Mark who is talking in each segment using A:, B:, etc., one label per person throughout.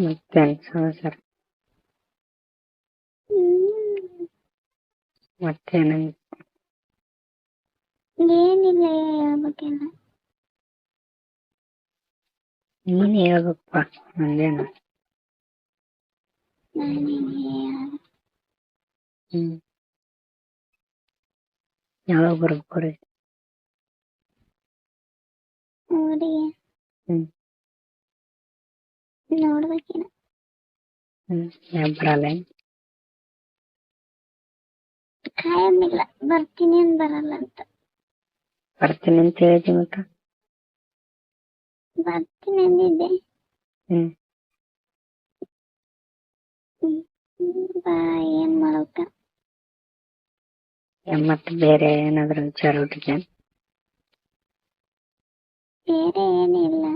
A: ಮತ್ತೇನ್ ಸಮಾಚಾರ? ಮತ್ತೇನ
B: ಏನಿಲ್ಲ ಹೇಳ್ಬೇಕೆಲ್ಲ.
A: ನೀನ್ ಹೇಳ್ಬೇಕಪ್ಪ, ನಂದೇನು. ಯಾವಾಗ ಬರ್ಬೇಕು?
B: ಊರಿಗೆ ನೋಡ್ಬೇಕಿನ.
A: ಬರಲ್ಲ?
B: ಕಾಯಮಿಲ್ಲ, ಬರ್ತೀನಿ ಅಂತ ಬರಲ್ಲ ಅಂತ.
A: ಬರ್ತೀನಿ ಅಂತ ಹೇಳಿದಿ ಮತ್ತ?
B: ಬರ್ತೀನಿ ಅಂದಿದ್ದೆ. ಬಾ, ಏನ್ ಮಾಡೋಕ?
A: ಮತ್ತೆ ಬೇರೆ ಏನಾದ್ರು ವಿಚಾರ ಹುಟ್ಟಿದ್ಯಾ?
B: ಬೇರೆ ಏನಿಲ್ಲ.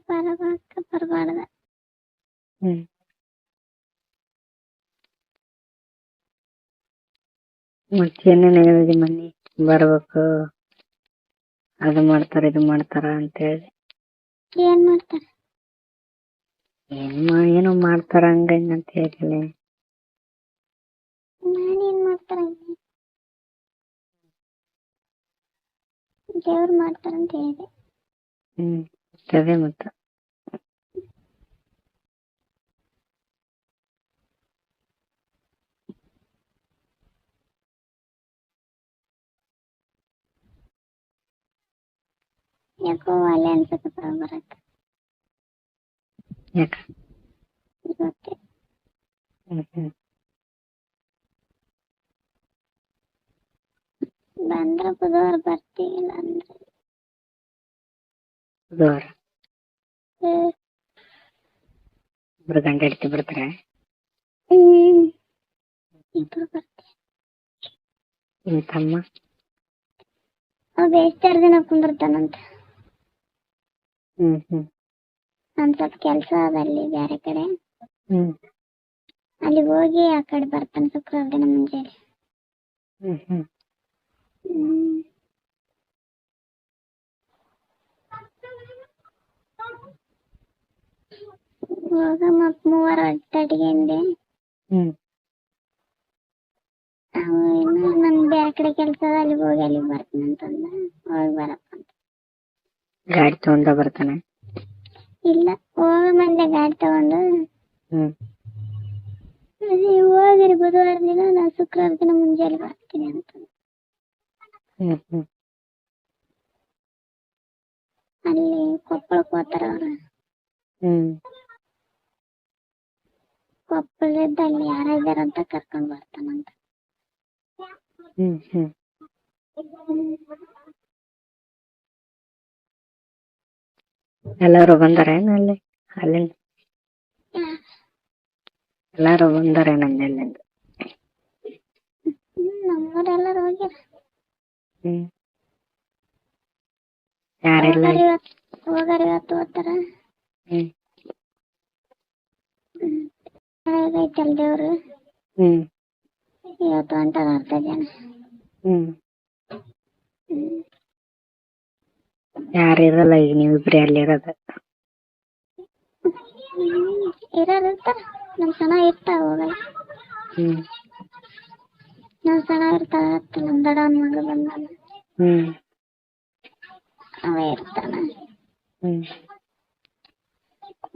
B: ಬರಬೇಕ ಬರಬಾರ್ದ.
A: ಮತ್ತೇನೇನು ಹೇಳಿದಿ ಮನ್ನಿ? ಬರ್ಬೇಕು, ಅದು ಮಾಡ್ತಾರ ಇದು ಮಾಡ್ತಾರ ಅಂತ ಹೇಳಿ.
B: ಏನ್ ಮಾಡ್ತಾರ?
A: ಏನೋ ಮಾಡ್ತಾರ ಹಂಗ ಹಿಂಗ ಅಂತ ಹೇಳಿಲ್ಲ.
B: ನಾನೇನ್ ಮಾಡ್ತಾರ? ದೇವ್ರು ಮಾಡ್ತಾರಂತ ಹೇಳಿದೆ.
A: ಅದೇ ಮತ್ತ.
B: ಯಾಕೋ ಅಲ್ಲೇ ಅನ್ಸಕತ್ತ ಬರಕ.
A: ಯಾಕ?
B: ಗೊತ್ತೆ. ಬಂದ್ರ ಬುಧವಾರ ಬರ್ತೀವಿಲ್ಲ ಅಂದ್ರೆ
A: ಬುಧವಾರ ಇಬ್ರು ಗಂಡ ಹೆಂಡತಿ ಬರ್ತಾರೆ?
B: ಇಬ್ರು ಬರ್ತೀವಿ.
A: ನಿಮ್ ತಮ್ಮ?
B: ಅವ ಎಷ್ಟಾರು ದಿನ ಕುಂದಿರ್ತಾನಂತ. ಒಂದ್ ಸ್ವಲ್ಪ ಕೆಲ್ಸ ಅದಲ್ಲಿ ಬೇರೆ ಕಡೆ. ಅಲ್ಲಿ ಹೋಗಿ ಆ ಕಡೆ ಬರ್ತಾನೆ ಶುಕ್ರವಾರ ದಿನ ಮುಂಜಾನೆ. ಹೋಗ ಮತ್ 3 ಅಡಿಗೆಂದೆ. ನನ್ ಬೇರೆ ಕಡೆ ಕೆಲ್ಸ ಅದ, ಅಲ್ಲಿ ಹೋಗಿ ಅಲ್ಲಿ ಬರ್ತೀನಿ ಅಂತಂದ. ಹೋಗಿ ಬರಪ್ಪ ಅಂತ.
A: ಗಾಡಿ ತಗೊಂಡ ಬರ್ತಾನೆ?
B: ಇಲ್ಲ, ಹೋಗ ಮಂದೆ ಗಾಡಿ ತಗೊಂಡು. ಹೋಗಿರಿ ಬುಧವಾರ ದಿನ, ನಾ ಶುಕ್ರವಾರ ದಿನ ಮುಂಜಾನೆ ಬರ್ತೀನಿ ಅಂತ. ಅಲ್ಲಿ ಕೊಪ್ಪಳಕ್ಕೆ ಹೋಗ್ತಾರ ಅವ್ರು. ಕೊಪ್ಪಳದ ಅಲ್ಲಿ ಯಾರಿದಾರಂತ ಕರ್ಕೊಂಡ್ ಬರ್ತಾನಂತ.
A: ಎಲ್ಲಾರು ಬಂದಾರೇನ ಅಲ್ಲಿ? ಅಲ್ಲಿಂದ ಎಲ್ಲಾರು ಬಂದಾರೇನ ಅಲ್ಲಿಂದ?
B: ನಮ್ಮವರೆಲ್ಲರೂ ಹೋಗ್ಯಾರ.
A: ಯಾರೆಲ್ಲ
B: ಹೋಗಾರ ಇವತ್ತು ಹೋಗ್ತಾರ. ಐತಲ್ ದೇವ್ರು, ಇವತ್ತು ಹೊಂಟಾರ 10 ಜನ.
A: ಯಾರಿರಲ್ಲ ಈಗ ನೀವಿಬ್ರಿ ಅಲ್ಲಿ ಇರೋದು?
B: ಇರೋರು ಇರ್ತಾರ, ನಮ್ ಚೆನ್ನಾಗ್ ಇರ್ತಾವ. ಹೋಗಲ್ಲ, ನಮ್ ಚೆನ್ನಾಗ್ ಇರ್ತಾವ. ನಮ್ ದೊಡ್ಡವನ್ ಮಗ ಬಂದಾನ, ಅವ ಇರ್ತಾನ.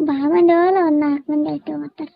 B: ಭಾಳ ಮಂದಿ ಹೋಗಲ್ಲ, 1 4 ಮಂದಿ ಆಯ್ತು ಹೋಗ್ತಾರ.